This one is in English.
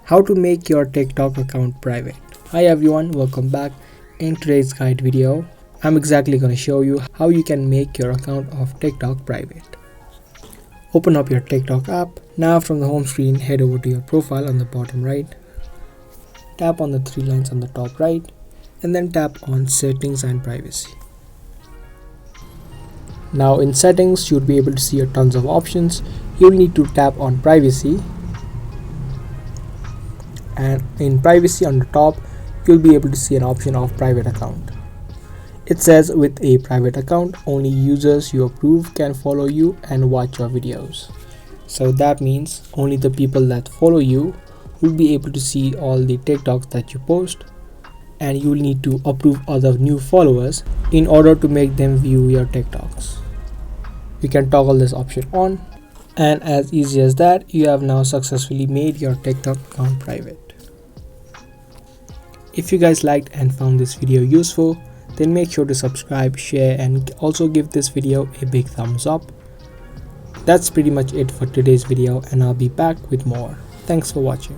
How to make your TikTok account private. Hi everyone, welcome back. In today's guide video, I'm exactly going to show you how you can make your account of TikTok private. Open up your TikTok app. Now from the home screen, head over to your profile on the bottom right. Tap on the three lines on the top right and then tap on settings and privacy. Now in settings, you'll be able to see a tons of options. You'll need to tap on privacy. And in privacy on the top, you'll be able to see an option of private account. It says with a private account, only users you approve can follow you and watch your videos. So that means only the people that follow you will be able to see all the TikToks that you post, and you'll need to approve other new followers in order to make them view your TikToks. You can toggle this option on, and as easy as that, you have now successfully made your TikTok account private. If you guys liked and found this video useful, then make sure to subscribe, share, and also give this video a big thumbs up. That's pretty much it for today's video, and I'll be back with more. Thanks for watching.